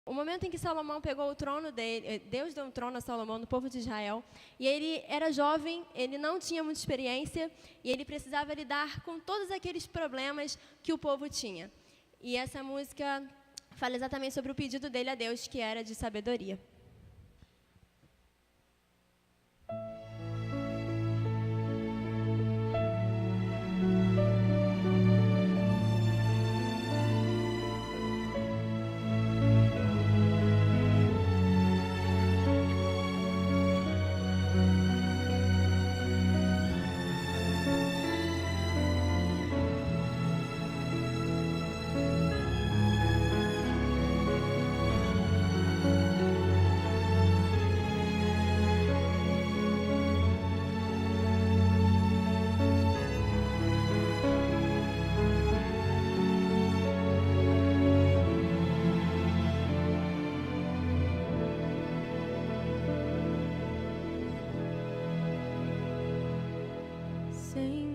O momento em que Salomão pegou o trono dele, Deus deu um trono a Salomão no povo de Israel, e ele era jovem, ele não tinha muita experiência, e ele precisava lidar com todos aqueles problemas que o povo tinha. E essa música fala exatamente sobre o pedido dele a Deus, que era de sabedoria.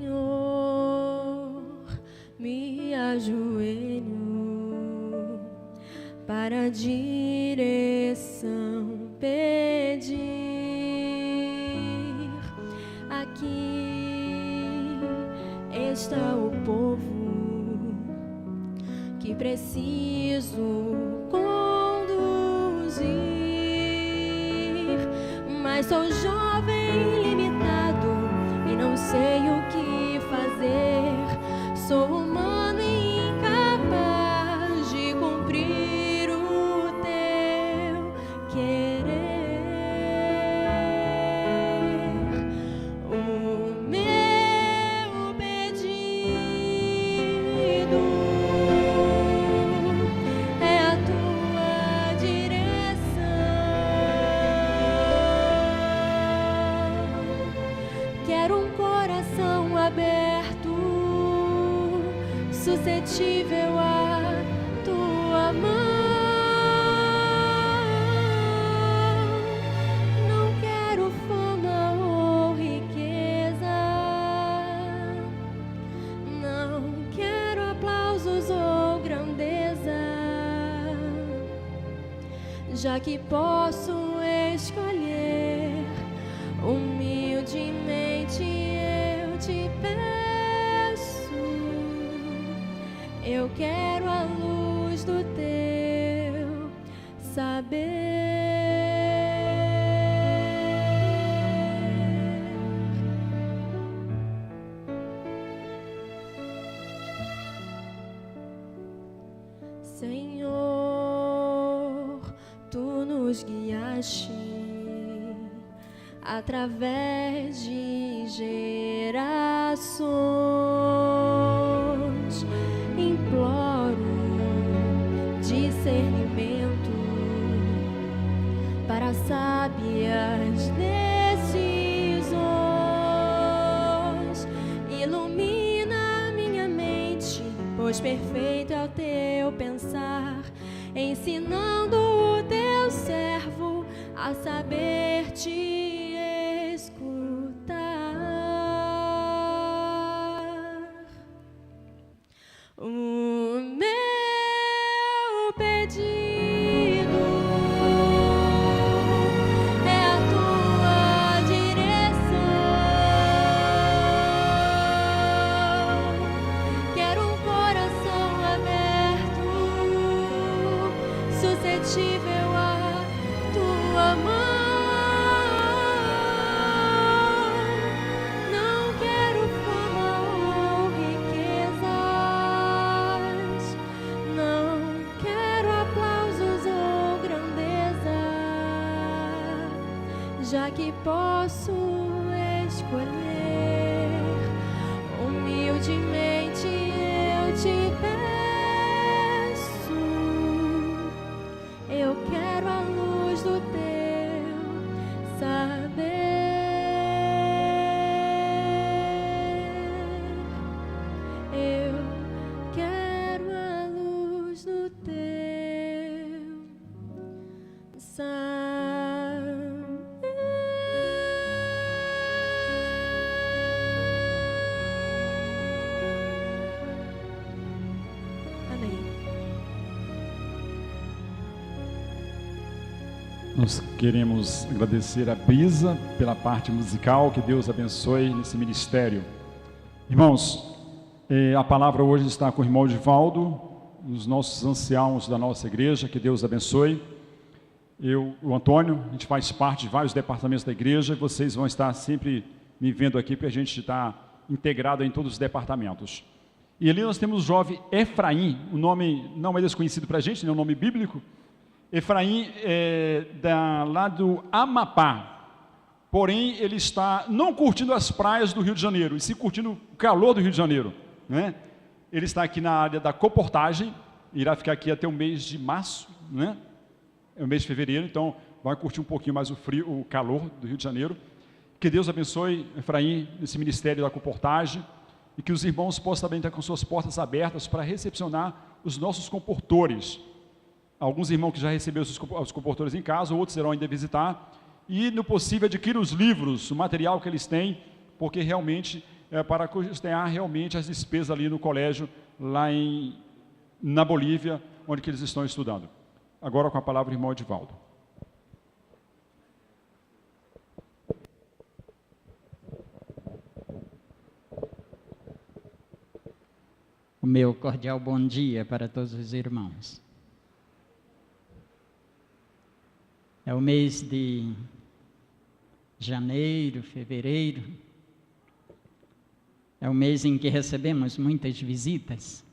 Senhor, me ajoelho para direção pedir. Aqui está o povo que preciso conduzir, mas sou jovem, limitado e não sei o que fazer. Sou humano e incapaz de cumprir o teu querer. O meu pedido é a tua direção. Quero um coração aberto, suscetível à tua mão. Não quero fama ou riqueza, não quero aplausos ou grandeza, já que posso escolher, humildemente eu te peço. Eu quero a luz do teu saber. Senhor, tu nos guiaste através de gerações. Imploro discernimento para sábias decisões. Ilumina minha mente, pois perfeito é o teu pensar, ensinando o teu servo a saber te escutar. O meu pedido é a tua direção. Quero um coração aberto, suscetível à tua mão. Não quero fama ou riquezas, não quero aplausos ou grandeza, já que posso escolher, humildemente eu te peço. Eu quero a luz do teu saber. Eu quero a luz do teu saber. Amém. Nós queremos agradecer a Brisa pela parte musical, que Deus abençoe nesse ministério. Irmãos, a palavra hoje está com o irmão Divaldo, os nossos anciãos da nossa igreja, que Deus abençoe. O Antônio, a gente faz parte de vários departamentos da igreja, e vocês vão estar sempre me vendo aqui, porque a gente está integrado em todos os departamentos. E ali nós temos o jovem Efraim, o nome não é desconhecido para a gente, é um nome bíblico. Efraim é lá do Amapá, porém ele está não curtindo as praias do Rio de Janeiro, e sim curtindo o calor do Rio de Janeiro, né? Ele está aqui na área da comportagem, irá ficar aqui até o mês de março, né? É o mês de fevereiro, então vai curtir um pouquinho mais o frio, o calor do Rio de Janeiro. Que Deus abençoe Efraim nesse ministério da comportagem, e que os irmãos possam também estar com suas portas abertas para recepcionar os nossos comportores. Alguns irmãos que já receberam os comportores em casa, outros irão ainda visitar, e no possível adquirir os livros, o material que eles têm, porque realmente é para custear realmente as despesas ali no colégio, lá na Bolívia, onde que eles estão estudando. Agora com a palavra o irmão Edivaldo. O meu cordial bom dia para todos os irmãos. É o mês de janeiro, fevereiro. É o mês em que recebemos muitas visitas.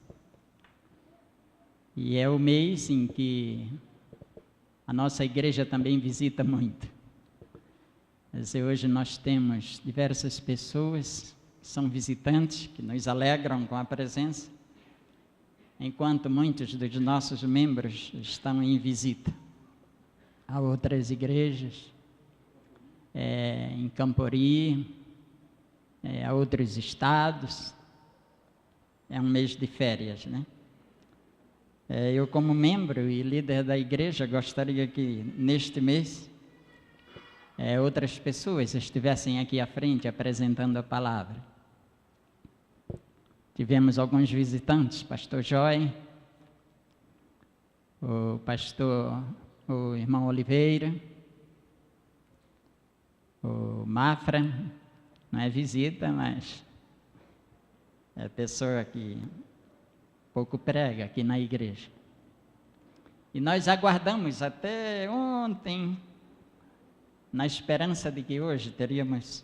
E é o mês em que a nossa igreja também visita muito. Mas hoje nós temos diversas pessoas que são visitantes, que nos alegram com a presença, enquanto muitos dos nossos membros estão em visita a outras igrejas, em Campori, a outros estados. É um mês de férias, né? Eu, como membro e líder da igreja, gostaria que neste mês outras pessoas estivessem aqui à frente apresentando a palavra. Tivemos alguns visitantes, pastor Joy, o irmão Oliveira, o Mafra, não é visita, mas é pessoa que pouco prega aqui na igreja. E nós aguardamos até ontem, na esperança de que hoje teríamos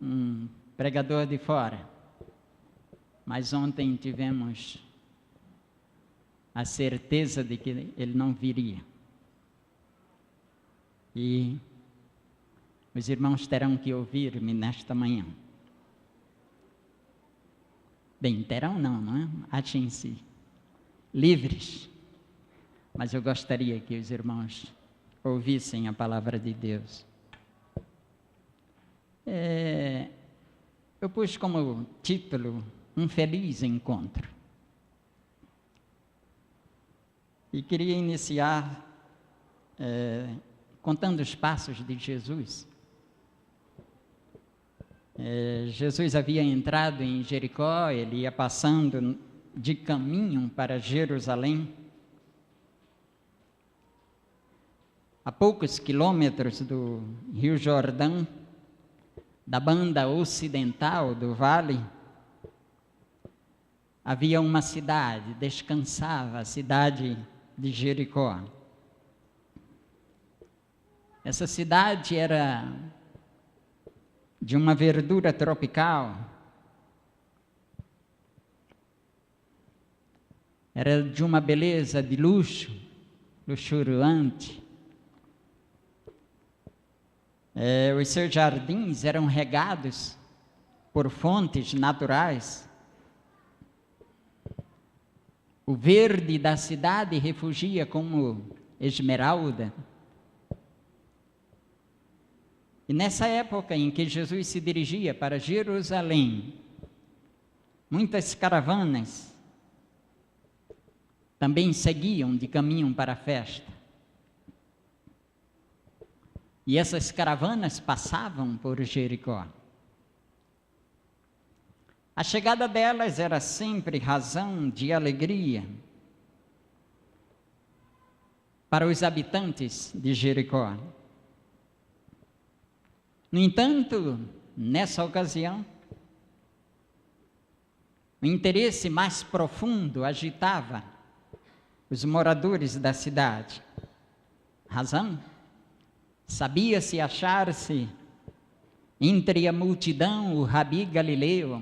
um pregador de fora. Mas ontem tivemos a certeza de que ele não viria. E os irmãos terão que ouvir-me nesta manhã. Bem, terão não é? Achem-se livres. Mas eu gostaria que os irmãos ouvissem a palavra de Deus. Eu pus como título um feliz encontro. E queria iniciar contando os passos de Jesus. Jesus havia entrado em Jericó, ele ia passando de caminho para Jerusalém. A poucos quilômetros do Rio Jordão, da banda ocidental do vale, havia uma cidade, descansava a cidade de Jericó. Essa cidade era de uma verdura tropical, era de uma beleza de luxo, luxuriante. Os seus jardins eram regados por fontes naturais. O verde da cidade refugia como esmeralda. E nessa época em que Jesus se dirigia para Jerusalém, muitas caravanas também seguiam de caminho para a festa. E essas caravanas passavam por Jericó. A chegada delas era sempre razão de alegria. para os habitantes de Jericó. No entanto, nessa ocasião, o interesse mais profundo agitava os moradores da cidade. Razão? Sabia-se achar-se entre a multidão o Rabi Galileu,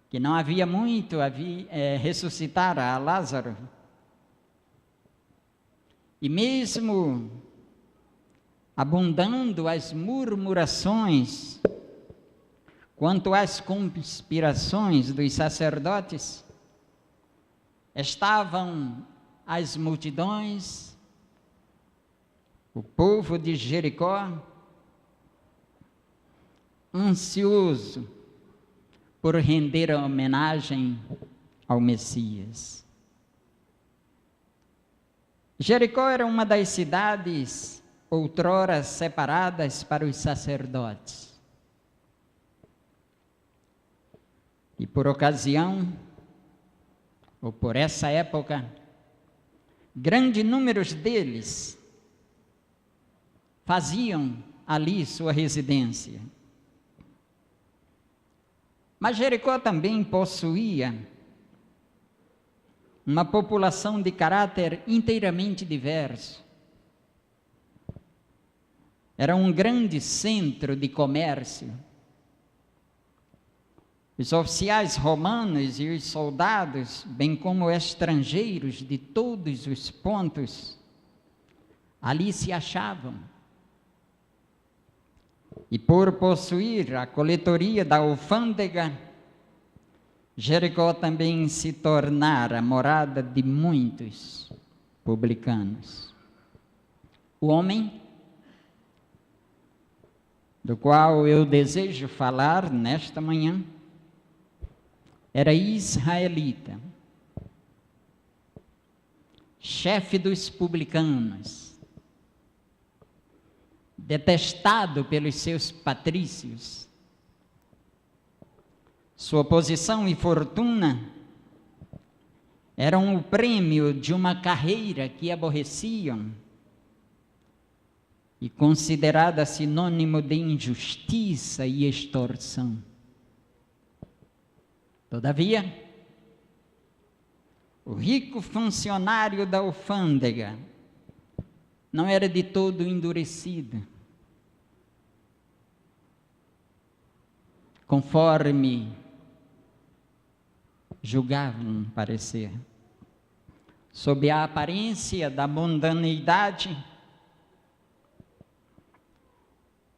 que não havia muito ressuscitara a Lázaro. E mesmo abundando as murmurações quanto às conspirações dos sacerdotes, estavam as multidões, o povo de Jericó, ansioso por render a homenagem ao Messias. Jericó era uma das cidades outrora separadas para os sacerdotes. E por ocasião, ou por essa época, grande número deles faziam ali sua residência. Mas Jericó também possuía uma população de caráter inteiramente diverso. Era um grande centro de comércio. Os oficiais romanos e os soldados, bem como estrangeiros de todos os pontos, ali se achavam. E por possuir a coletoria da alfândega, Jericó também se tornara morada de muitos publicanos. O homem do qual eu desejo falar nesta manhã era israelita, chefe dos publicanos, detestado pelos seus patrícios. Sua posição e fortuna eram o prêmio de uma carreira que aborreciam e considerada sinônimo de injustiça e extorsão. Todavia, o rico funcionário da alfândega não era de todo endurecido. Conforme julgavam parecer, sob a aparência da mundanidade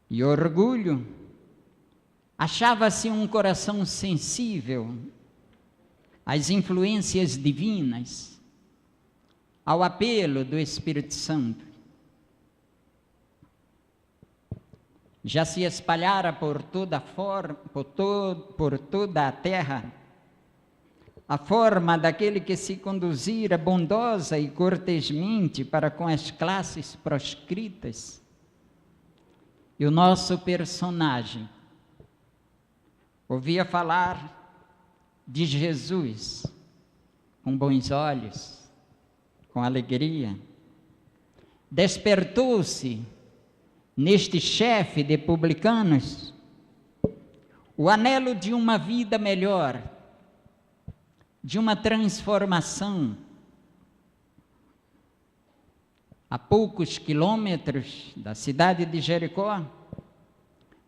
e orgulho, achava-se um coração sensível às influências divinas, ao apelo do Espírito Santo. Já se espalhara por toda a terra a forma daquele que se conduzira bondosa e cortesmente para com as classes proscritas. E o nosso personagem ouvia falar de Jesus com bons olhos, com alegria. Despertou-se neste chefe de publicanos o anelo de uma vida melhor, de uma transformação. A poucos quilômetros da cidade de Jericó,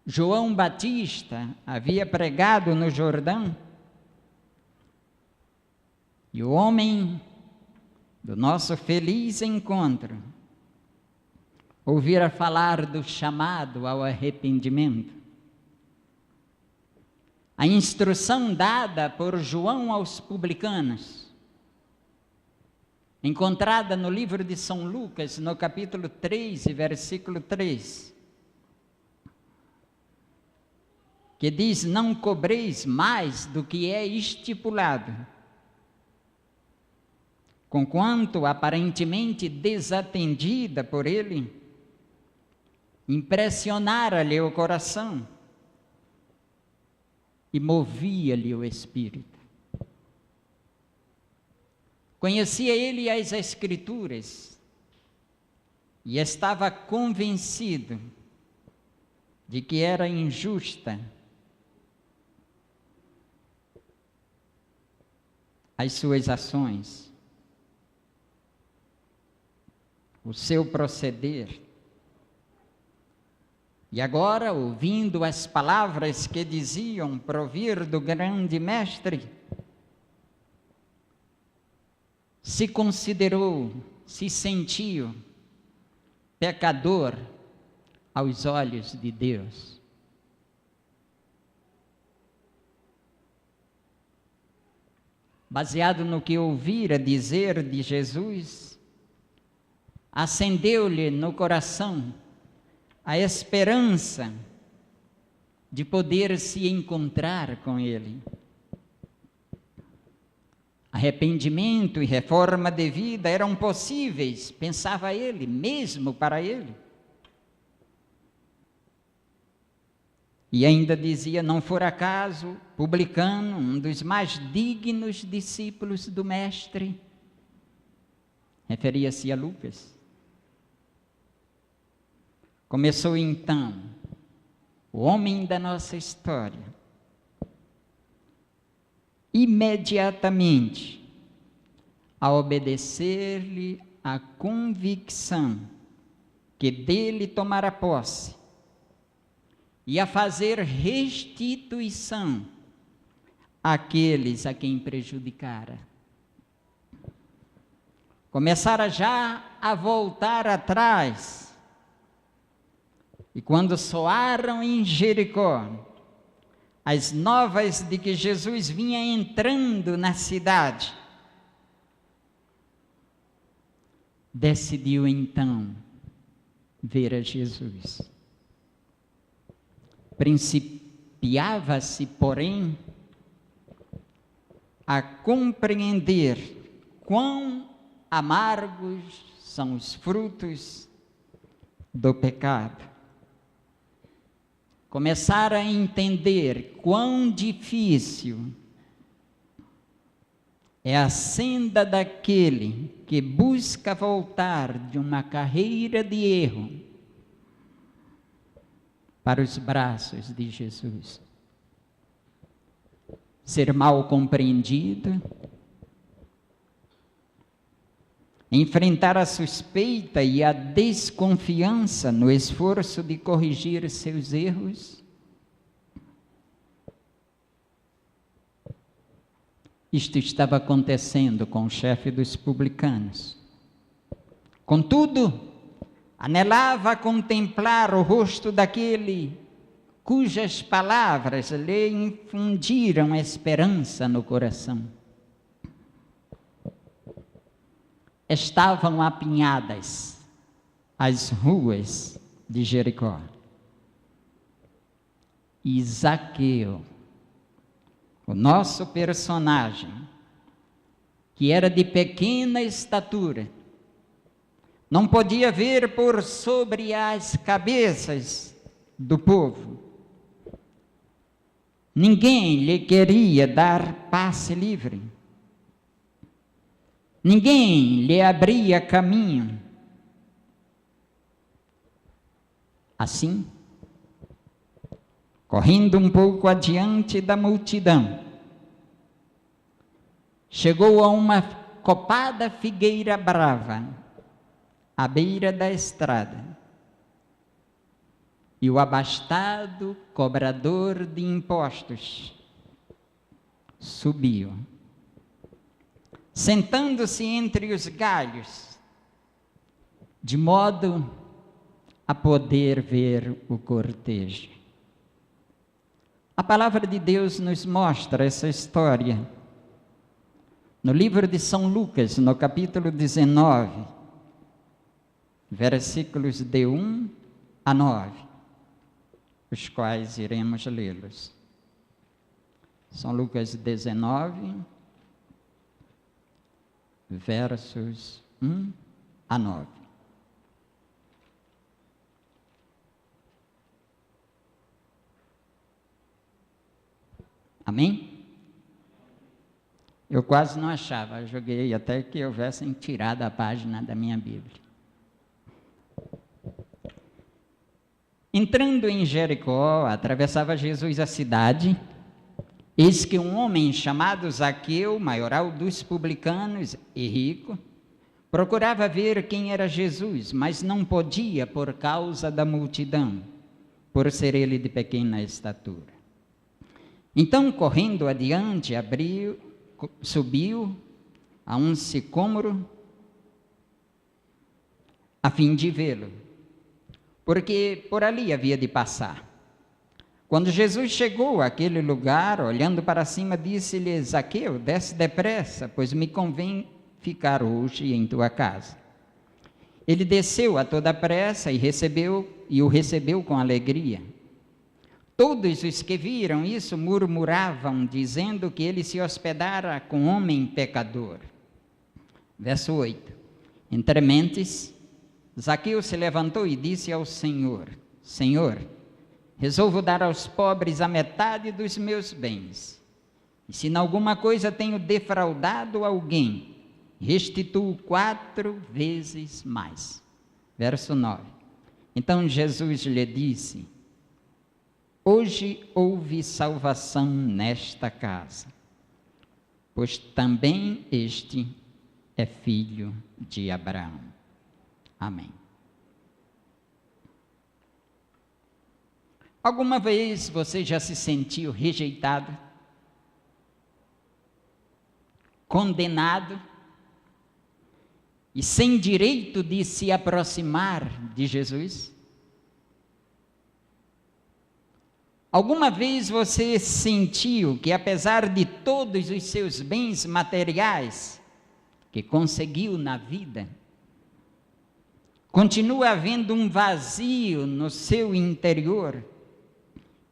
João Batista havia pregado no Jordão, e o homem do nosso feliz encontro ouvira falar do chamado ao arrependimento. A instrução dada por João aos publicanos, encontrada no livro de São Lucas, no capítulo 3, versículo 3, que diz: não cobreis mais do que é estipulado, conquanto aparentemente desatendida por ele, impressionara-lhe o coração e movia-lhe o espírito. Conhecia ele as Escrituras e estava convencido de que era injusta as suas ações, o seu proceder. E agora, ouvindo as palavras que diziam provir do grande mestre, se considerou, se sentiu pecador aos olhos de Deus. Baseado no que ouvira dizer de Jesus, acendeu-lhe no coração a esperança de poder se encontrar com Ele. Arrependimento e reforma de vida eram possíveis, pensava ele, mesmo para ele. E ainda dizia, não for acaso, publicano, um dos mais dignos discípulos do Mestre, referia-se a Lucas. Começou então o homem da nossa história, imediatamente, a obedecer-lhe a convicção que dele tomara posse e a fazer restituição àqueles a quem prejudicara. Começara já a voltar atrás, e quando soaram em Jericó as novas de que Jesus vinha entrando na cidade, decidiu então ver a Jesus. Principiava-se, porém, a compreender quão amargos são os frutos do pecado. Começaram a entender quão difícil é a senda daquele que busca voltar de uma carreira de erro para os braços de Jesus. Ser mal compreendido, enfrentar a suspeita e a desconfiança no esforço de corrigir seus erros. Isto estava acontecendo com o chefe dos publicanos. Contudo, anelava a contemplar o rosto daquele cujas palavras lhe infundiram esperança no coração. Estavam apinhadas as ruas de Jericó. E Zaqueu, o nosso personagem, que era de pequena estatura, não podia ver por sobre as cabeças do povo. Ninguém lhe queria dar passe livre. Ninguém lhe abria caminho. Assim, correndo um pouco adiante da multidão, chegou a uma copada figueira brava, à beira da estrada, e o abastado cobrador de impostos subiu. Sentando-se entre os galhos, de modo a poder ver o cortejo. A palavra de Deus nos mostra essa história no livro de São Lucas, no capítulo 19, versículos de 1 a 9, os quais iremos lê-los. São Lucas 19, versos 1 a 9. Amém? Eu quase não achava, eu joguei até que houvessem tirado a página da minha Bíblia. Entrando em Jericó, atravessava Jesus a cidade, eis que um homem chamado Zaqueu, maioral dos publicanos e rico, procurava ver quem era Jesus, mas não podia por causa da multidão, por ser ele de pequena estatura. Então, correndo adiante, subiu a um sicômoro, a fim de vê-lo, porque por ali havia de passar. Quando Jesus chegou àquele lugar, olhando para cima, disse-lhe: Zaqueu, desce depressa, pois me convém ficar hoje em tua casa. Ele desceu a toda pressa e o recebeu com alegria. Todos os que viram isso murmuravam, dizendo que ele se hospedara com homem pecador. Verso 8. Entre mentes, Zaqueu se levantou e disse ao Senhor: Senhor, resolvo dar aos pobres a metade dos meus bens. E se em alguma coisa tenho defraudado alguém, restituo 4 vezes mais. Verso 9. Então Jesus lhe disse: hoje houve salvação nesta casa, pois também este é filho de Abraão. Amém. Alguma vez você já se sentiu rejeitado, condenado e sem direito de se aproximar de Jesus? Alguma vez você sentiu que, apesar de todos os seus bens materiais que conseguiu na vida, continua havendo um vazio no seu interior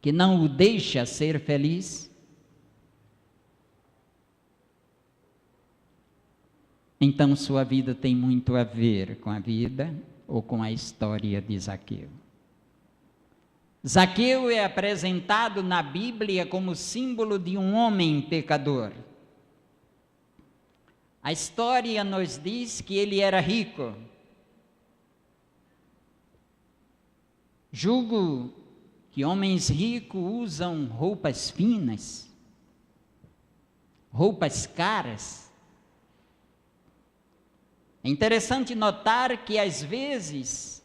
que não o deixa ser feliz? Então sua vida tem muito a ver com a vida ou com a história de Zaqueu. Zaqueu é apresentado na Bíblia como símbolo de um homem pecador. A história nos diz que ele era rico. Julgo que homens ricos usam roupas finas, roupas caras. É interessante notar que às vezes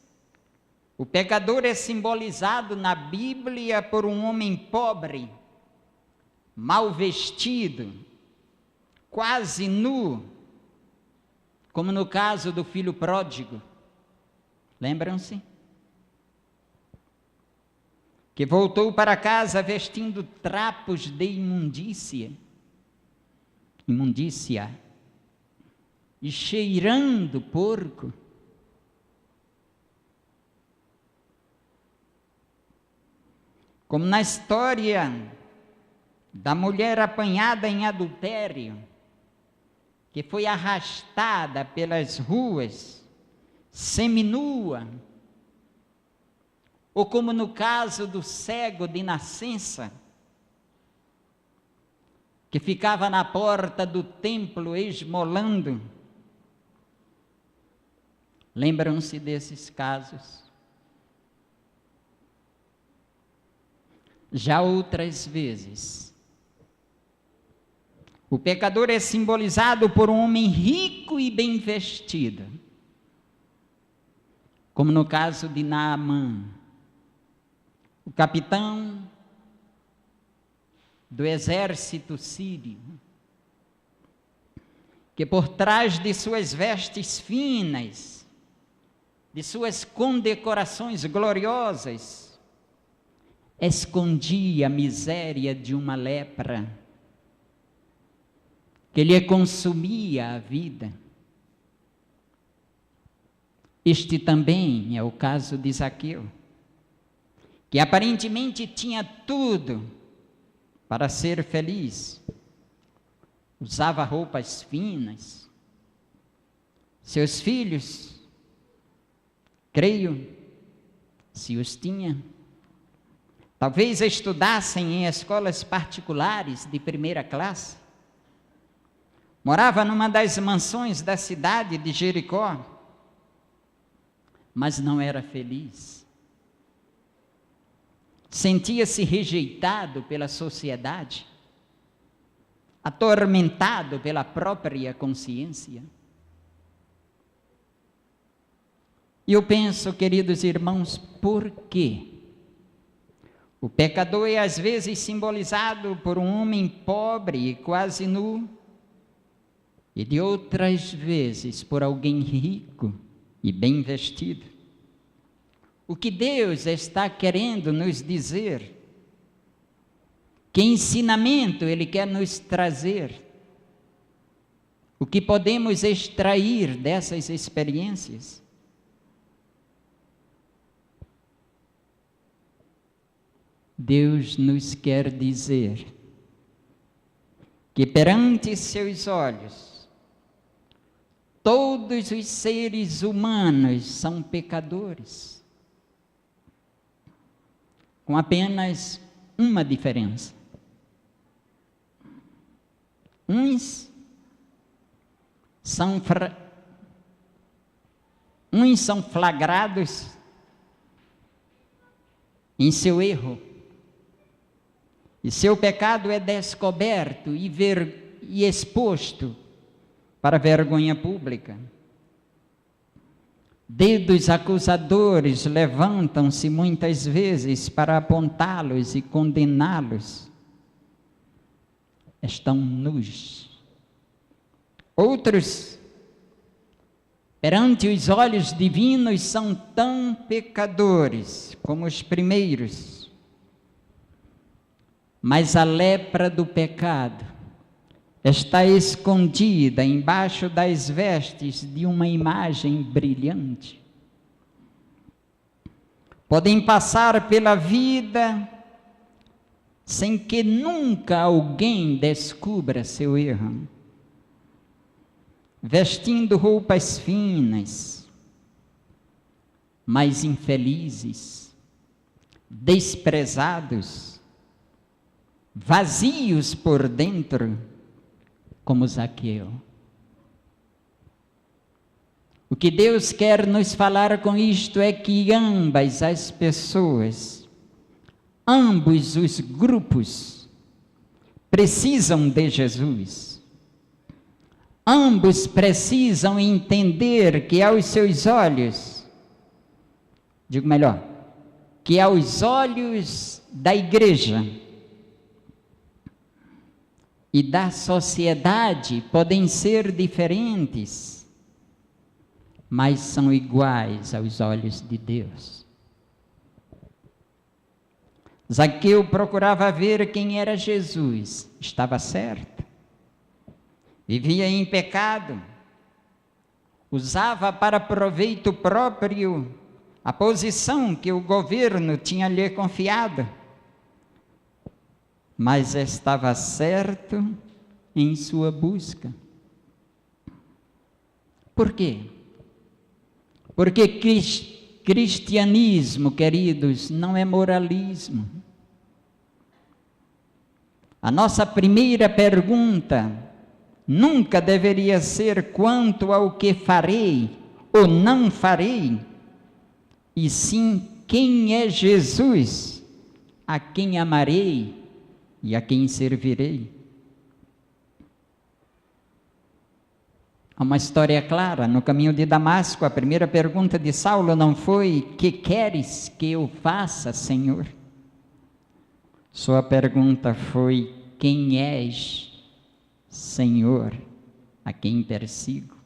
o pecador é simbolizado na Bíblia por um homem pobre, mal vestido, quase nu, como no caso do filho pródigo. Lembram-se? Que voltou para casa vestindo trapos de imundícia, e cheirando porco. Como na história da mulher apanhada em adultério, que foi arrastada pelas ruas, seminua, ou como no caso do cego de nascença, que ficava na porta do templo esmolando. Lembram-se desses casos? Já outras vezes, o pecador é simbolizado por um homem rico e bem vestido, como no caso de Naamã, o capitão do exército sírio, que por trás de suas vestes finas, de suas condecorações gloriosas, escondia a miséria de uma lepra que lhe consumia a vida. Este também é o caso de Zaqueu, que aparentemente tinha tudo para ser feliz. Usava roupas finas. Seus filhos, creio, se os tinha, talvez estudassem em escolas particulares de primeira classe. morava numa das mansões da cidade de Jericó, mas não era feliz. Sentia-se rejeitado pela sociedade, atormentado pela própria consciência. E eu penso, queridos irmãos, por quê? O pecador é às vezes simbolizado por um homem pobre e quase nu, e de outras vezes por alguém rico e bem vestido. O que Deus está querendo nos dizer? Que ensinamento Ele quer nos trazer? O que podemos extrair dessas experiências? Deus nos quer dizer que perante seus olhos, todos os seres humanos são pecadores, com apenas uma diferença. Uns são flagrados em seu erro, e seu pecado é descoberto e exposto para a vergonha pública. Dedos acusadores levantam-se muitas vezes para apontá-los e condená-los. Estão nus. Outros, perante os olhos divinos, são tão pecadores como os primeiros. Mas a lepra do pecado está escondida embaixo das vestes de uma imagem brilhante. Podem passar pela vida sem que nunca alguém descubra seu erro, vestindo roupas finas, mas infelizes, desprezados, vazios por dentro, como Zaqueu. O que Deus quer nos falar com isto é que ambas as pessoas, ambos os grupos, precisam de Jesus. Ambos precisam entender que aos seus olhos, digo melhor, que aos olhos da igreja e da sociedade podem ser diferentes, mas são iguais aos olhos de Deus. Zaqueu procurava ver quem era Jesus, estava certo, vivia em pecado, usava para proveito próprio a posição que o governo tinha lhe confiado, mas estava certo em sua busca. Por quê? Porque cristianismo, queridos, não é moralismo. A nossa primeira pergunta nunca deveria ser quanto ao que farei ou não farei, e sim quem é Jesus, a quem amarei e a quem servirei. Há uma história clara. No caminho de Damasco, a primeira pergunta de Saulo não foi: que queres que eu faça, Senhor? Sua pergunta foi: quem és, Senhor, a quem persigo?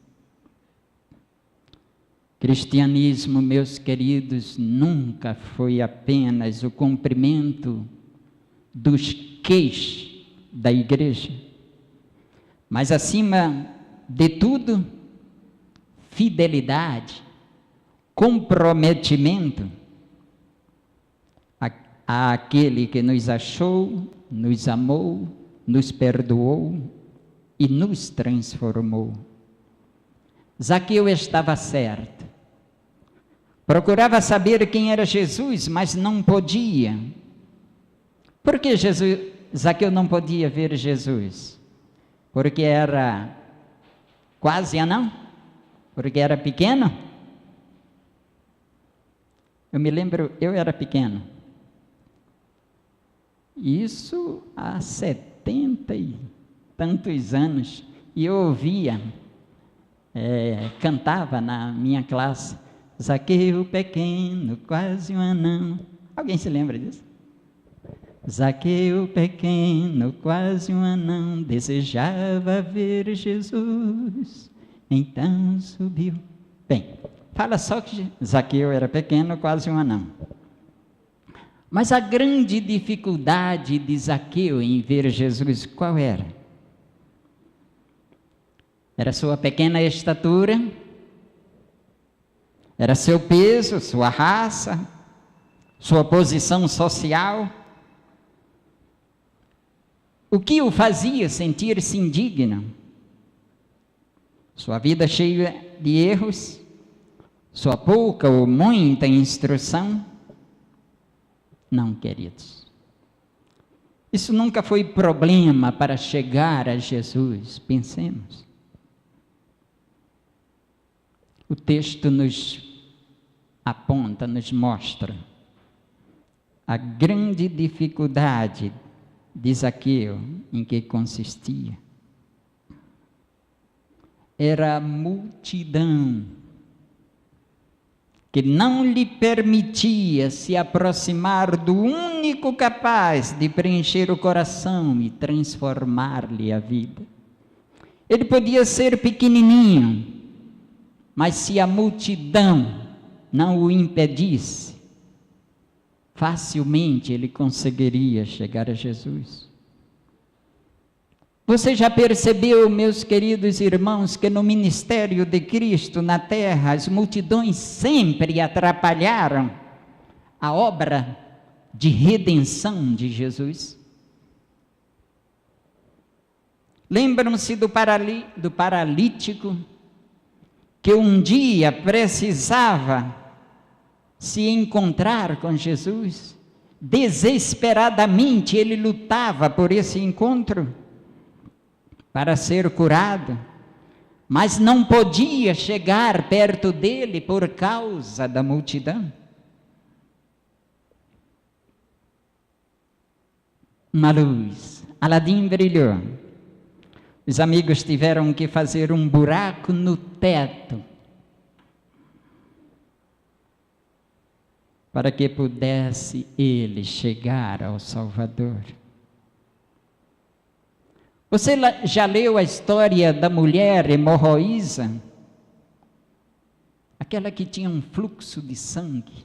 Cristianismo, meus queridos, nunca foi apenas o cumprimento dos quês da igreja, mas acima de tudo, fidelidade, comprometimento àquele que nos achou, nos amou, nos perdoou e nos transformou. Zaqueu estava certo. Procurava saber quem era Jesus, mas não podia. Por que Zaqueu não podia ver Jesus? Porque era quase anão, porque era pequeno. Eu me lembro, eu era pequeno. Isso há 70 e tantos anos. E eu ouvia, cantava na minha classe, Zaqueu pequeno, quase um anão. Alguém se lembra disso? Zaqueu pequeno, quase um anão, desejava ver Jesus, então subiu. Bem, fala só que Zaqueu era pequeno, quase um anão. Mas a grande dificuldade de Zaqueu em ver Jesus, qual era? Era sua pequena estatura? Era seu peso, sua raça, sua posição social? O que o fazia sentir-se indigno? Sua vida cheia de erros? Sua pouca ou muita instrução? Não, queridos. Isso nunca foi problema para chegar a Jesus, pensemos. O texto nos aponta, nos mostra a grande dificuldade de Zaqueu, em que consistia. Era a multidão que não lhe permitia se aproximar do único capaz de preencher o coração e transformar-lhe a vida. Ele podia ser pequenininho, mas se a multidão não o impedisse, facilmente ele conseguiria chegar a Jesus. Você já percebeu, meus queridos irmãos, que no ministério de Cristo na terra, as multidões sempre atrapalharam a obra de redenção de Jesus? Lembram-se do paralítico que um dia precisava se encontrar com Jesus? Desesperadamente ele lutava por esse encontro para ser curado, mas não podia chegar perto dele por causa da multidão. Uma luz, Aladim brilhou. Os amigos tiveram que fazer um buraco no teto para que pudesse ele chegar ao Salvador. Você já leu a história da mulher hemorroísa? Aquela que tinha um fluxo de sangue,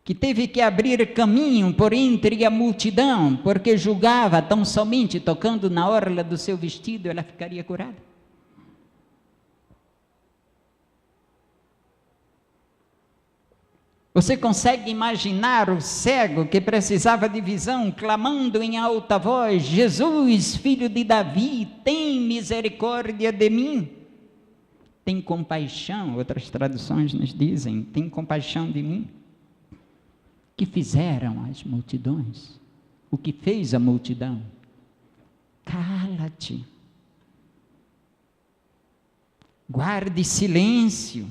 que teve que abrir caminho por entre a multidão, porque julgava tão somente tocando na orla do seu vestido ela ficaria curada. Você consegue imaginar o cego que precisava de visão, clamando em alta voz, Jesus, filho de Davi, tem misericórdia de mim? Tem compaixão, outras traduções nos dizem, tem compaixão de mim? O que fizeram as multidões? O que fez a multidão? Cala-te. Guarde silêncio.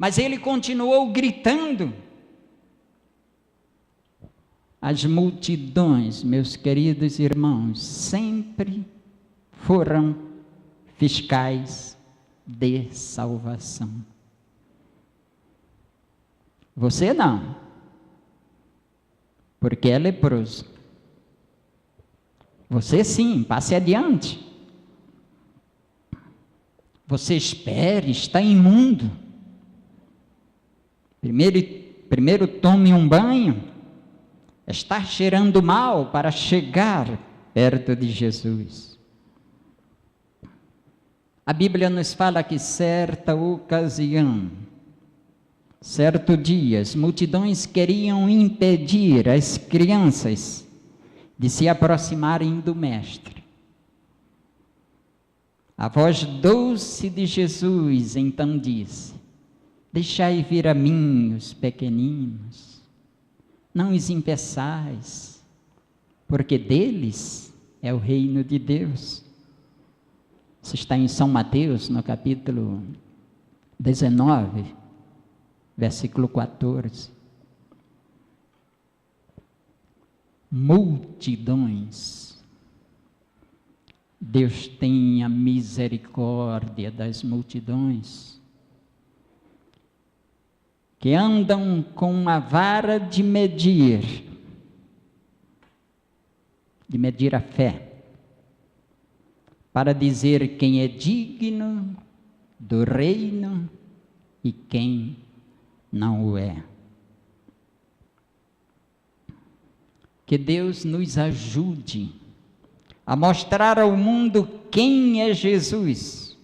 Mas ele continuou gritando. As multidões, meus queridos irmãos, sempre foram fiscais de salvação. Você não, porque é leproso. Você sim, passe adiante. Você espere, está imundo. Primeiro tome um banho, está cheirando mal para chegar perto de Jesus. A Bíblia nos fala que certa ocasião, certo dia, as multidões queriam impedir as crianças de se aproximarem do Mestre. A voz doce de Jesus então disse: deixai vir a mim os pequeninos, não os impeçais, porque deles é o reino de Deus. Isso está em São Mateus, no capítulo 19, versículo 14. Multidões. Deus tenha misericórdia das multidões que andam com uma vara de medir a fé, para dizer quem é digno do reino e quem não o é. Que Deus nos ajude a mostrar ao mundo quem é Jesus,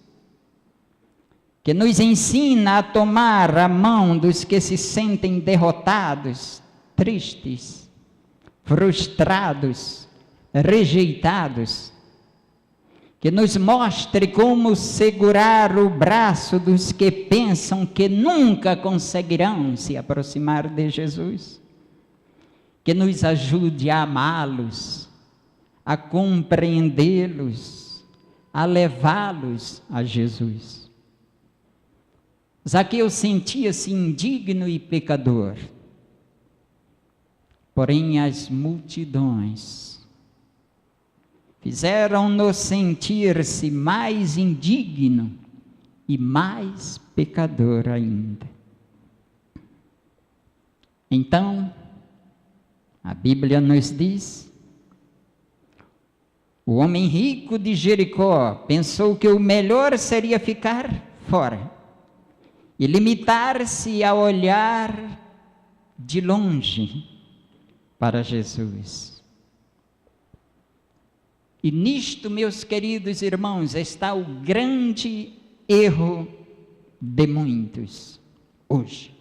que nos ensina a tomar a mão dos que se sentem derrotados, tristes, frustrados, rejeitados, que nos mostre como segurar o braço dos que pensam que nunca conseguirão se aproximar de Jesus, que nos ajude a amá-los, a compreendê-los, a levá-los a Jesus. Zaqueu sentia-se indigno e pecador, porém as multidões fizeram-no sentir-se mais indigno e mais pecador ainda. Então, a Bíblia nos diz: o homem rico de Jericó pensou que o melhor seria ficar fora e limitar-se a olhar de longe para Jesus. E nisto, meus queridos irmãos, está o grande erro de muitos hoje.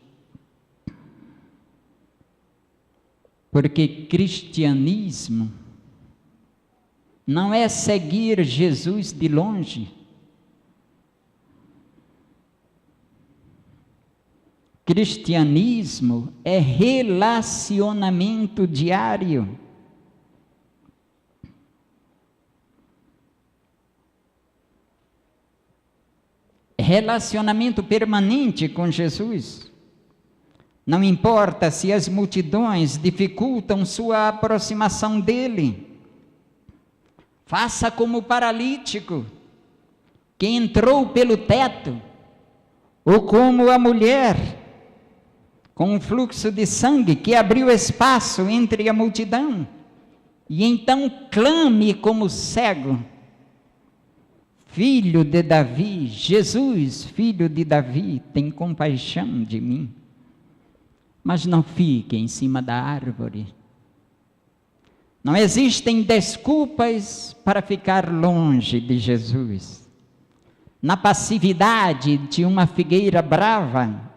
Porque cristianismo não é seguir Jesus de longe. Cristianismo é relacionamento diário. Relacionamento permanente com Jesus. Não importa se as multidões dificultam sua aproximação dele. Faça como o paralítico que entrou pelo teto, ou como a mulher com um fluxo de sangue que abriu espaço entre a multidão, e então clame como cego: Filho de Davi, Jesus, filho de Davi, tem compaixão de mim. Mas não fique em cima da árvore. Não existem desculpas para ficar longe de Jesus. Na passividade de uma figueira brava,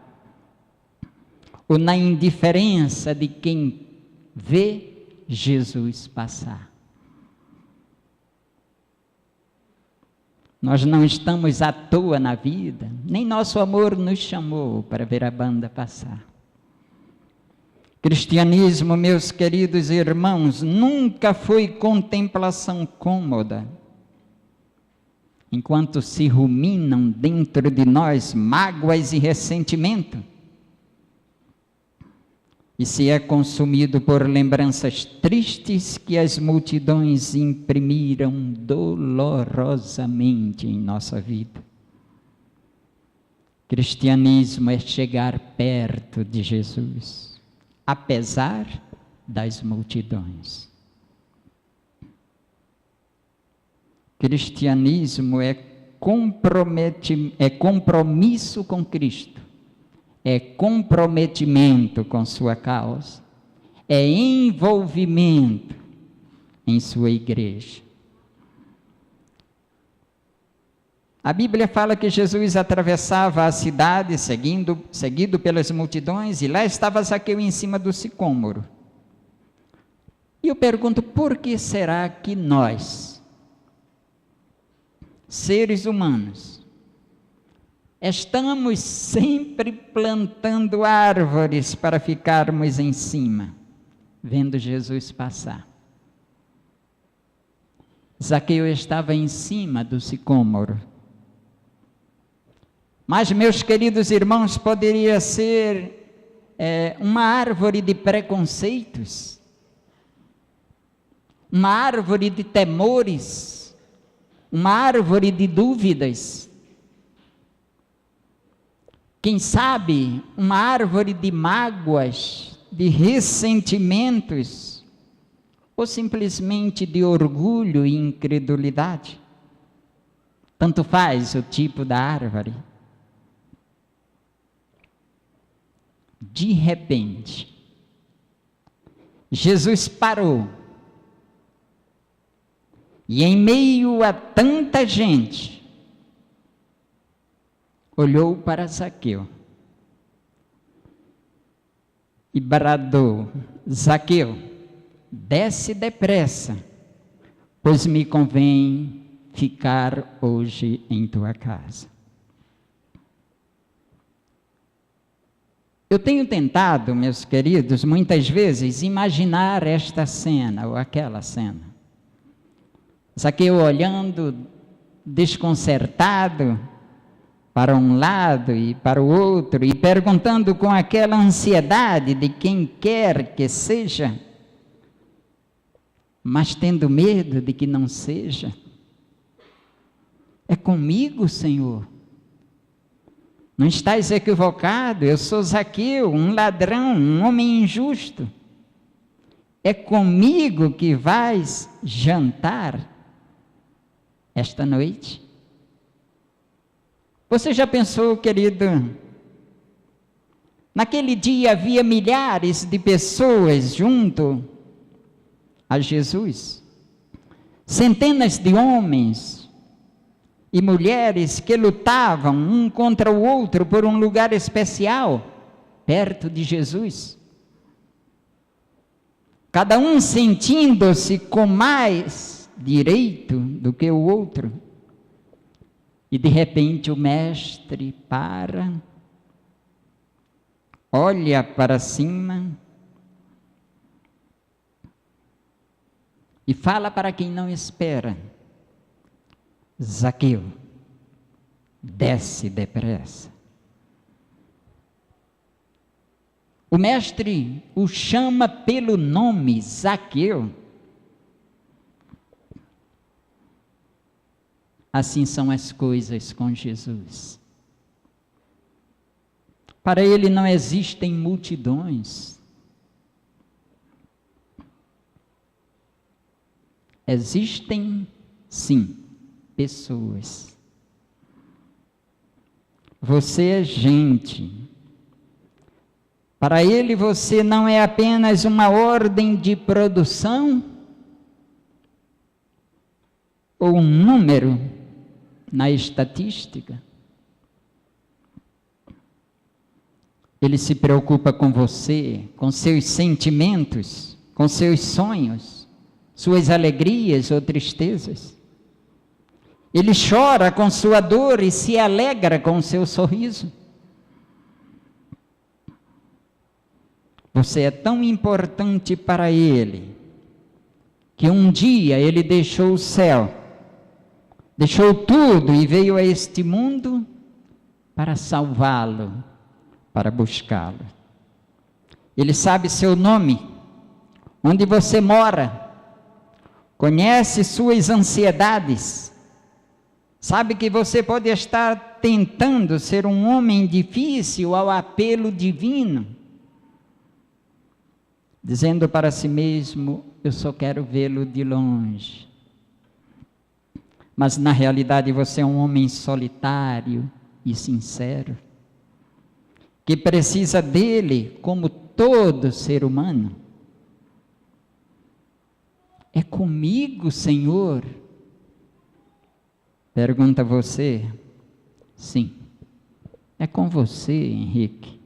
ou na indiferença de quem vê Jesus passar. Nós não estamos à toa na vida, nem nosso amor nos chamou para ver a banda passar. Cristianismo, meus queridos irmãos, nunca foi contemplação cômoda. Enquanto se ruminam dentro de nós mágoas e ressentimento, e se é consumido por lembranças tristes que as multidões imprimiram dolorosamente em nossa vida. Cristianismo é chegar perto de Jesus, apesar das multidões. Cristianismo é compromisso com Cristo, é comprometimento com sua causa, é envolvimento em sua igreja. A Bíblia fala que Jesus atravessava a cidade seguido pelas multidões, e lá estava Zaqueu em cima do sicômoro. E eu pergunto, por que será que nós, seres humanos, estamos sempre plantando árvores para ficarmos em cima, vendo Jesus passar? Zaqueu estava em cima do sicômoro. Mas, meus queridos irmãos, poderia ser uma árvore de preconceitos, uma árvore de temores, uma árvore de dúvidas. Quem sabe, uma árvore de mágoas, de ressentimentos, ou simplesmente de orgulho e incredulidade. Tanto faz o tipo da árvore. De repente, Jesus parou. E em meio a tanta gente, olhou para Zaqueu e bradou: Zaqueu, desce depressa, pois me convém ficar hoje em tua casa. Eu tenho tentado, meus queridos, muitas vezes imaginar esta cena ou aquela cena. Zaqueu olhando desconcertado para um lado e para o outro e perguntando com aquela ansiedade de quem quer que seja, mas tendo medo de que não seja. É comigo, Senhor? Não estás equivocado, eu sou Zaqueu, um ladrão, um homem injusto. É comigo que vais jantar esta noite? Você já pensou, querido? Naquele dia havia milhares de pessoas junto a Jesus. Centenas de homens e mulheres que lutavam um contra o outro por um lugar especial, perto de Jesus. Cada um sentindo-se com mais direito do que o outro. E de repente o mestre para, olha para cima e fala para quem não espera: Zaqueu, desce depressa. O mestre o chama pelo nome, Zaqueu. Assim são as coisas com Jesus. Para ele não existem multidões. Existem, sim, pessoas. Você é gente. Para ele você não é apenas uma ordem de produção ou um número na estatística. Ele se preocupa com você, com seus sentimentos, com seus sonhos, suas alegrias ou tristezas. Ele chora com sua dor e se alegra com seu sorriso. Você é tão importante para ele, que um dia ele deixou o céu, deixou tudo e veio a este mundo para salvá-lo, para buscá-lo. Ele sabe seu nome, onde você mora, conhece suas ansiedades, sabe que você pode estar tentando ser um homem difícil ao apelo divino, dizendo para si mesmo: eu só quero vê-lo de longe. Mas na realidade você é um homem solitário e sincero, que precisa dele como todo ser humano. É comigo, Senhor? Pergunta você. Sim, é com você, Henrique.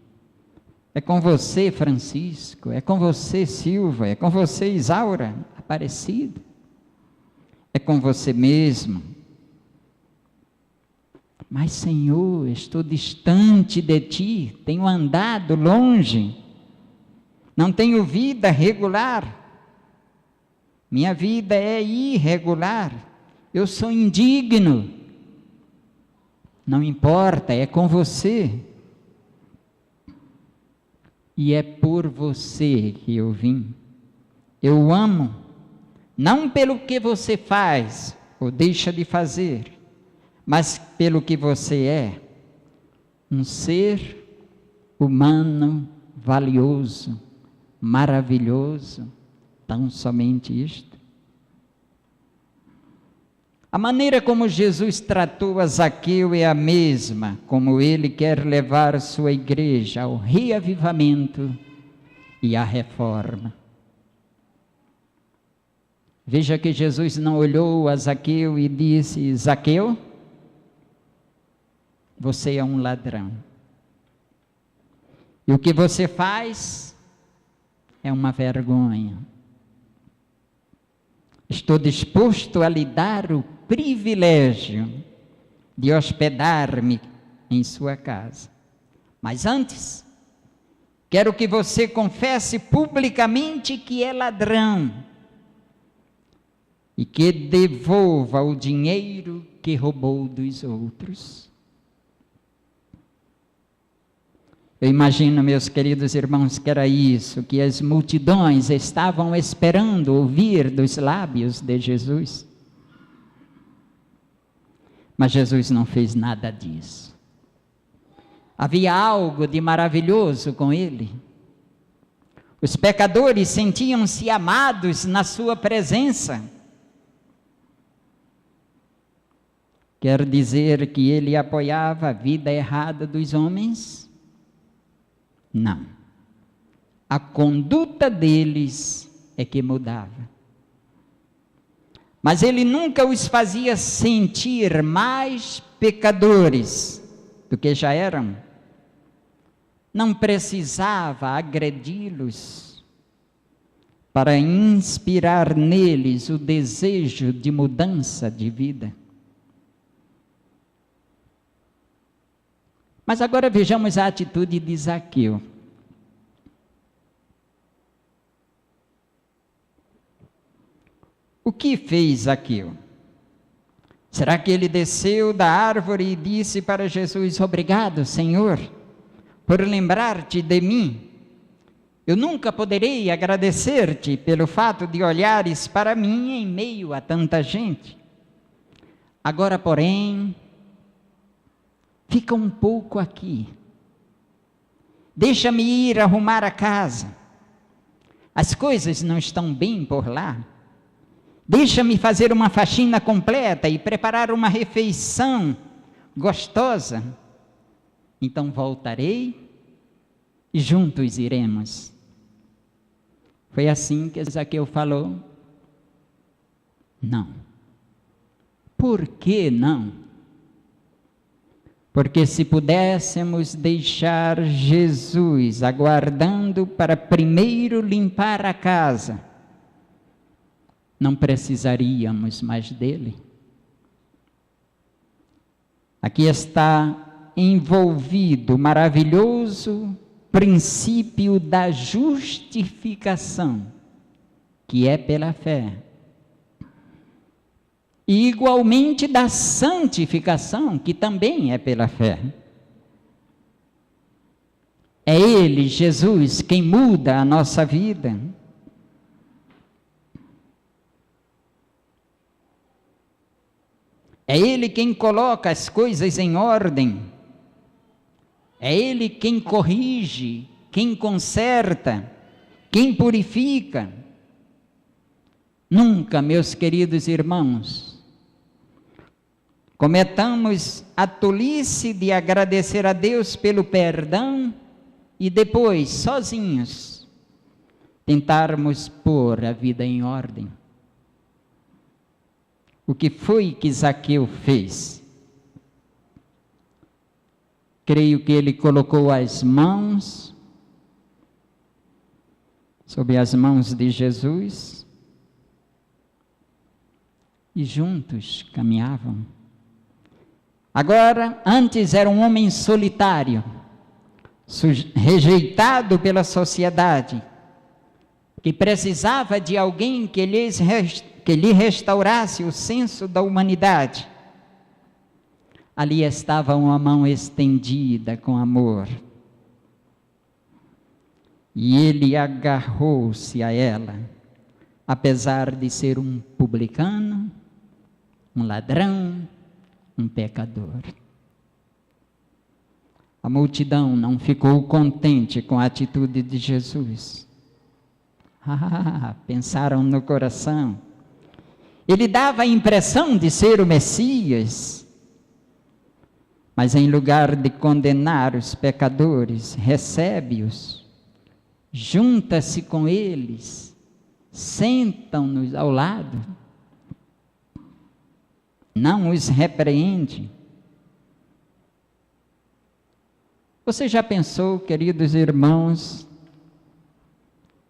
É com você, Francisco. É com você, Silva. É com você, Isaura, Aparecida. É com você mesmo. Mas, Senhor, estou distante de Ti, tenho andado longe, não tenho vida regular. minha vida é irregular, eu sou indigno. Não importa, é com você. E é por você que eu vim. Eu amo, não pelo que você faz ou deixa de fazer, mas pelo que você é, um ser humano valioso, maravilhoso, tão somente isto. A maneira como Jesus tratou a Zaqueu é a mesma como ele quer levar sua igreja ao reavivamento e à reforma. Veja que Jesus não olhou a Zaqueu e disse: Zaqueu, você é um ladrão. E o que você faz é uma vergonha. Estou disposto a lhe dar o privilégio de hospedar-me em sua casa. Mas antes, quero que você confesse publicamente que é ladrão e que devolva o dinheiro que roubou dos outros. Eu imagino, meus queridos irmãos, que era isso que as multidões estavam esperando ouvir dos lábios de Jesus. Mas Jesus não fez nada disso. Havia algo de maravilhoso com ele. Os pecadores sentiam-se amados na sua presença. Quer dizer que ele apoiava a vida errada dos homens? Não. A conduta deles é que mudava. Mas ele nunca os fazia sentir mais pecadores do que já eram. Não precisava agredi-los para inspirar neles o desejo de mudança de vida. Mas agora vejamos a atitude de Zaqueu. O que fez Zaqueu? Será que ele desceu da árvore e disse para Jesus: obrigado, Senhor, por lembrar-te de mim? Eu nunca poderei agradecer-te pelo fato de olhares para mim em meio a tanta gente. Agora, porém, fica um pouco aqui. Deixa-me ir arrumar a casa. As coisas não estão bem por lá. Deixa-me fazer uma faxina completa e preparar uma refeição gostosa. Então voltarei e juntos iremos. Foi assim que Zaqueu falou? Não. Por que não? Porque se pudéssemos deixar Jesus aguardando para primeiro limpar a casa, não precisaríamos mais dele. Aqui está envolvido o maravilhoso princípio da justificação, que é pela fé. E igualmente da santificação, que também é pela fé. É Ele, Jesus, quem muda a nossa vida. É Ele quem coloca as coisas em ordem. É Ele quem corrige, quem conserta, quem purifica. Nunca, meus queridos irmãos, cometamos a tolice de agradecer a Deus pelo perdão e depois, sozinhos, tentarmos pôr a vida em ordem. O que foi que Zaqueu fez? Creio que ele colocou as mãos sobre as mãos de Jesus e juntos caminhavam. Agora, antes era um homem solitário, rejeitado pela sociedade, que precisava de alguém que lhe restaurasse o senso da humanidade, ali estava uma mão estendida com amor. E ele agarrou-se a ela, apesar de ser um publicano, um ladrão, um pecador. A multidão não ficou contente com a atitude de Jesus. Pensaram no coração. Ele dava a impressão de ser o Messias, mas em lugar de condenar os pecadores, recebe-os, junta-se com eles, sentam-nos ao lado, não os repreende. Você já pensou, queridos irmãos,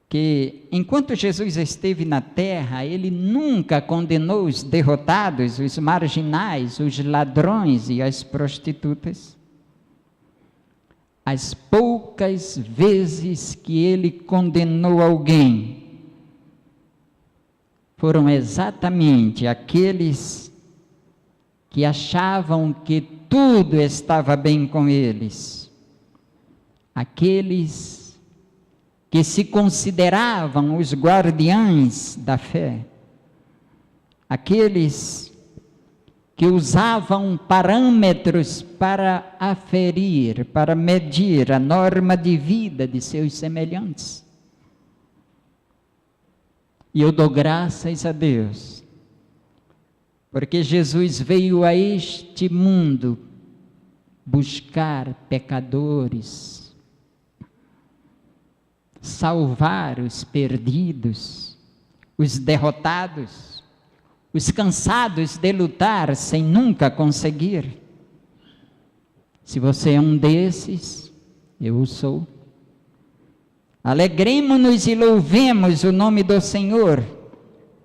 que enquanto Jesus esteve na terra, ele nunca condenou os derrotados, os marginais, os ladrões e as prostitutas? As poucas vezes que ele condenou alguém, foram exatamente aqueles que achavam que tudo estava bem com eles, aqueles que se consideravam os guardiães da fé, aqueles que usavam parâmetros para aferir, para medir a norma de vida de seus semelhantes. E eu dou graças a Deus, porque Jesus veio a este mundo buscar pecadores, salvar os perdidos, os derrotados, os cansados de lutar sem nunca conseguir. Se você é um desses, eu o sou. Alegremo-nos e louvemos o nome do Senhor,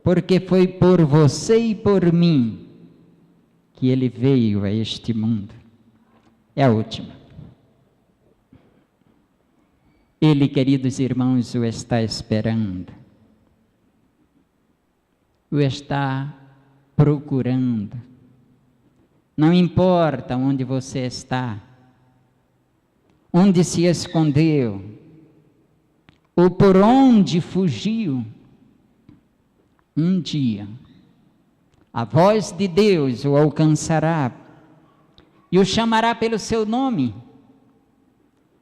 porque foi por você e por mim que Ele veio a este mundo. É a última. Ele, queridos irmãos, o está esperando, o está procurando. Não importa onde você está, onde se escondeu, ou por onde fugiu, um dia a voz de Deus o alcançará e o chamará pelo seu nome.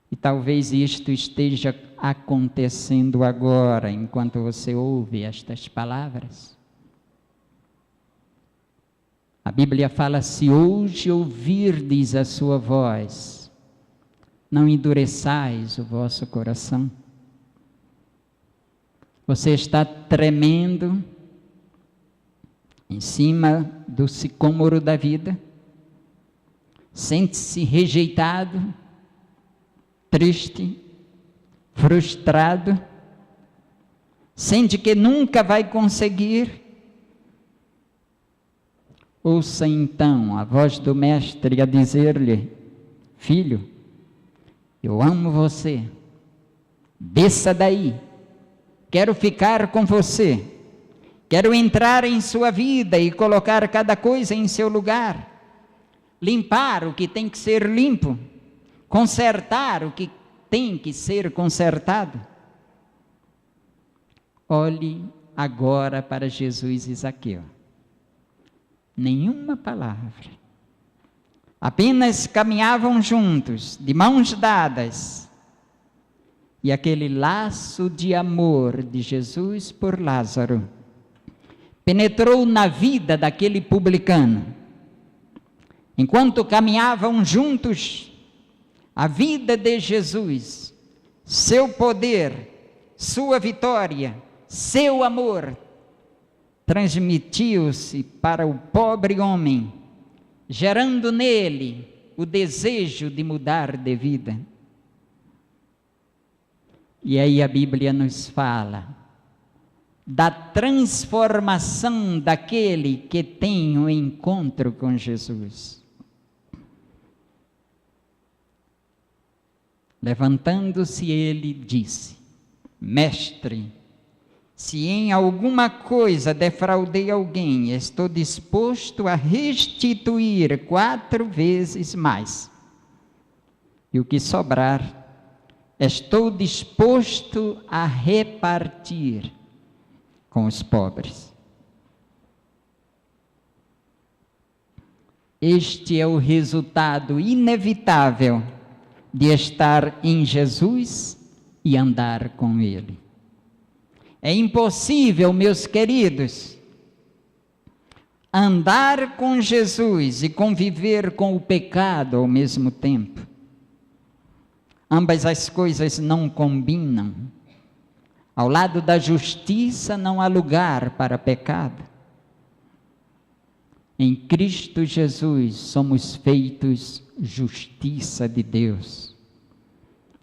E talvez isto esteja acontecendo agora, enquanto você ouve estas palavras. A Bíblia fala: se hoje ouvirdes a sua voz, não endureçais o vosso coração. Você está tremendo em cima do sicômoro da vida, sente-se rejeitado, triste, frustrado, sente que nunca vai conseguir. Ouça então a voz do Mestre a dizer-lhe: filho, eu amo você, desça daí, quero ficar com você, quero entrar em sua vida e colocar cada coisa em seu lugar, limpar o que tem que ser limpo, consertar o que tem que ser consertado. Olhe agora para Jesus e Zaqueu. Nenhuma palavra. Apenas caminhavam juntos, de mãos dadas. E aquele laço de amor de Jesus por Lázaro penetrou na vida daquele publicano. Enquanto caminhavam juntos, a vida de Jesus, seu poder, sua vitória, seu amor, transmitiu-se para o pobre homem, gerando nele o desejo de mudar de vida. E aí a Bíblia nos fala da transformação daquele que tem um encontro com Jesus. Levantando-se ele disse: Mestre, Se em alguma coisa defraudei alguém, estou disposto a restituir 4 vezes mais. E o que sobrar, estou disposto a repartir com os pobres. Este é o resultado inevitável de estar em Jesus e andar com Ele. É impossível, meus queridos, andar com Jesus e conviver com o pecado ao mesmo tempo. Ambas as coisas não combinam. Ao lado da justiça não há lugar para pecado. Em Cristo Jesus somos feitos justiça de Deus.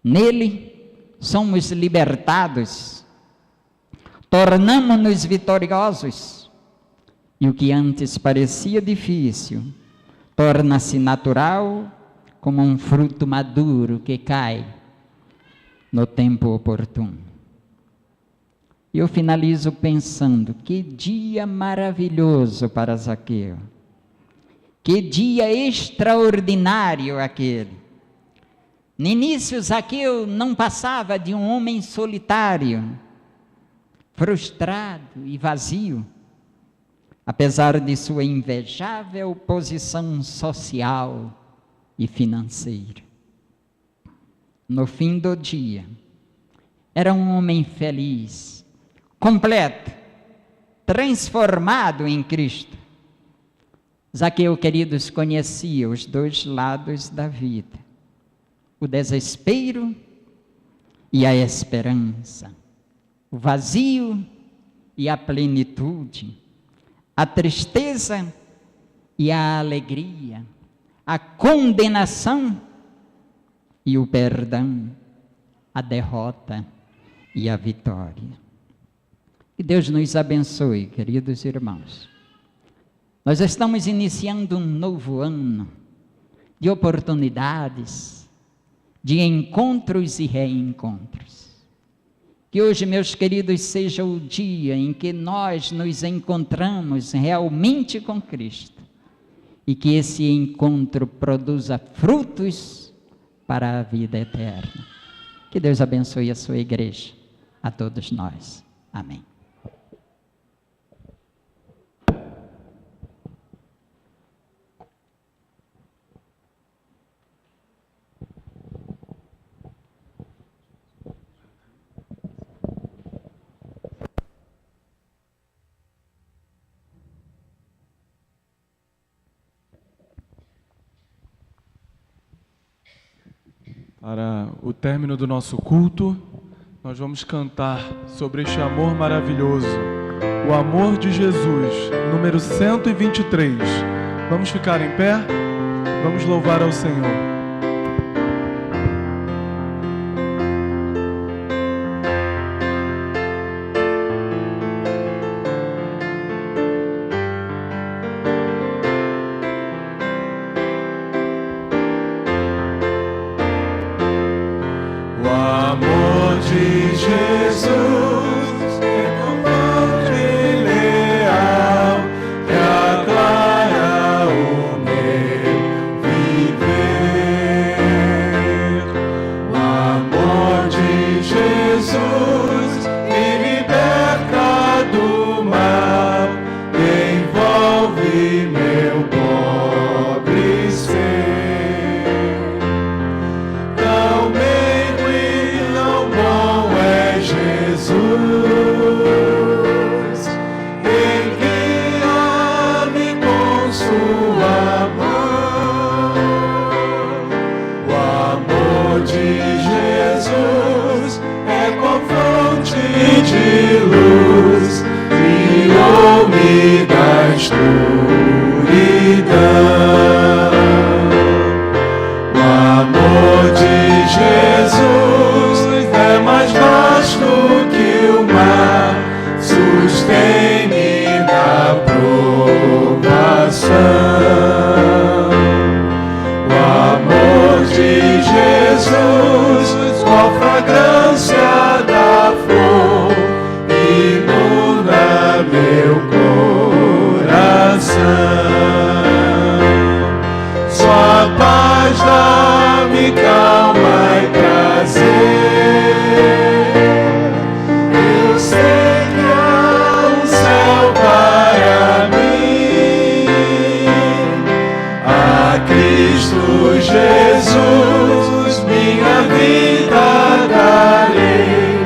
Nele somos libertados. Tornamo-nos vitoriosos, e o que antes parecia difícil, torna-se natural como um fruto maduro que cai no tempo oportuno. E eu finalizo pensando, que dia maravilhoso para Zaqueu, que dia extraordinário aquele. No início, Zaqueu não passava de um homem solitário, frustrado e vazio, apesar de sua invejável posição social e financeira. No fim do dia, era um homem feliz, completo, transformado em Cristo. Zaqueu, queridos, conhecia os 2 lados da vida, o desespero e a esperança, o vazio e a plenitude, a tristeza e a alegria, a condenação e o perdão, a derrota e a vitória. Que Deus nos abençoe, queridos irmãos. Nós estamos iniciando um novo ano de oportunidades, de encontros e reencontros. Que hoje, meus queridos, seja o dia em que nós nos encontramos realmente com Cristo e que esse encontro produza frutos para a vida eterna. Que Deus abençoe a sua igreja, a todos nós. Amém. Para o término do nosso culto, nós vamos cantar sobre este amor maravilhoso, o amor de Jesus, número 123. Vamos ficar em pé? Vamos louvar ao Senhor. Jesus. águas dá-me calma e prazer. Eu sei que há um céu para mim. A Cristo Jesus minha vida darei,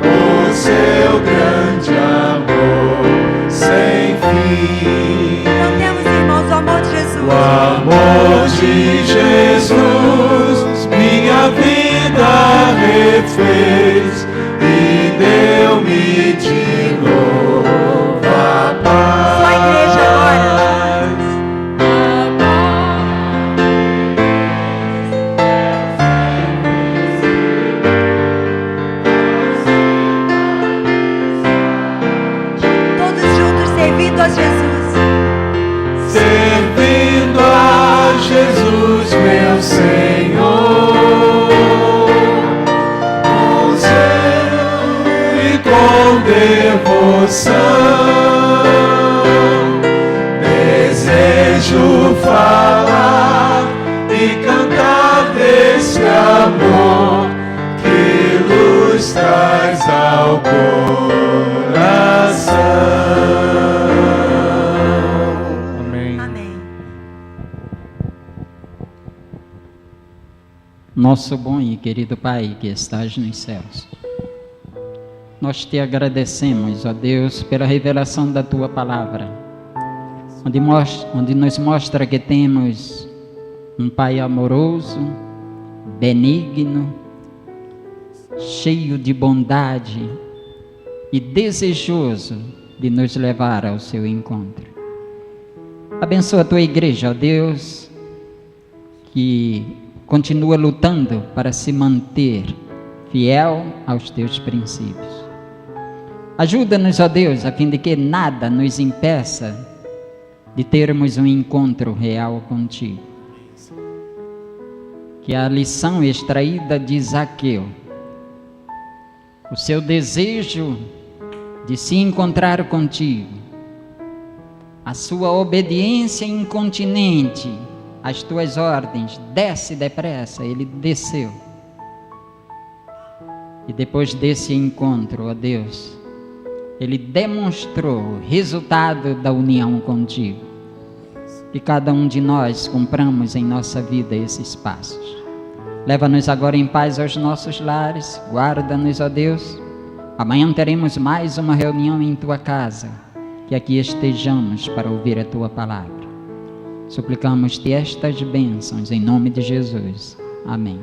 o seu grande amor sem fim. Cantemos, irmãos, o amor de Jesus. O amor de Jesus minha vida refez e deu-me de novo a paz. Só a igreja agora. Todos juntos servindo a Jesus. Servindo a Jesus, meu Senhor, com zelo e com devoção, desejo falar e cantar desse amor que luz traz ao coração. Amém. Amém. Nosso bom e querido Pai que estás nos céus, nós te agradecemos, ó Deus, pela revelação da Tua Palavra, onde nos mostra que temos um Pai amoroso, benigno, cheio de bondade e desejoso de nos levar ao seu encontro. Abençoa a Tua igreja, ó Deus, que continua lutando para se manter fiel aos Teus princípios. Ajuda-nos, ó Deus, a fim de que nada nos impeça de termos um encontro real contigo. Que a lição extraída de Zaqueu, o seu desejo de se encontrar contigo, a sua obediência incontinente às tuas ordens, desce depressa, ele desceu. E depois desse encontro, ó Deus, ele demonstrou o resultado da união contigo. Que cada um de nós cumpramos em nossa vida esses passos. Leva-nos agora em paz aos nossos lares, guarda-nos, ó Deus. Amanhã teremos mais uma reunião em Tua casa, que aqui estejamos para ouvir a Tua palavra. Suplicamos-te estas bênçãos em nome de Jesus. Amém.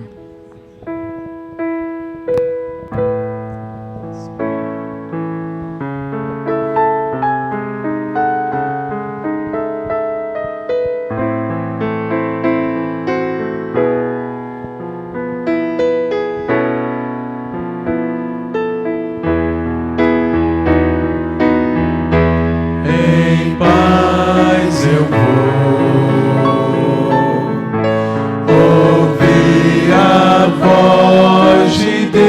Em paz eu vou ouvir a voz de Deus.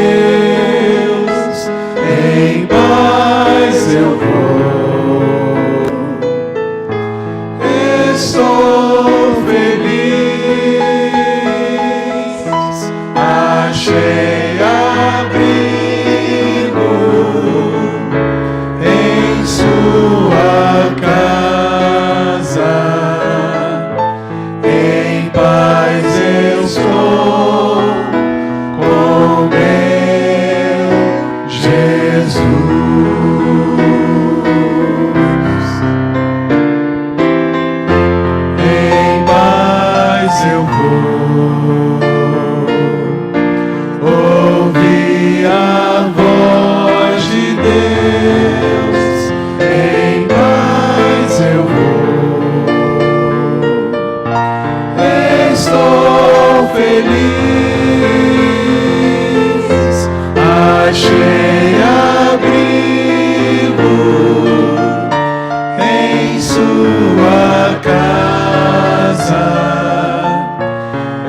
Em paz eu vou, estou feliz, achei abrigo em sua casa. Em paz eu estou com meu Jesus. Em paz eu vou ouvir a voz de Deus. Em paz eu vou, estou feliz, achei abrigo em sua casa.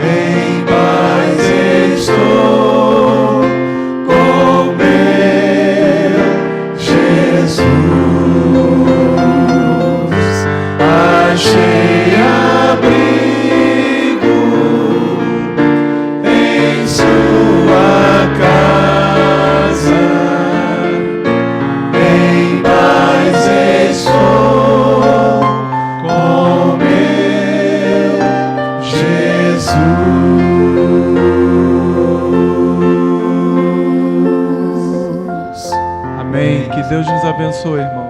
Em paz estou com meu Jesus. Achei abrigo Amém. Que Deus nos abençoe, irmão.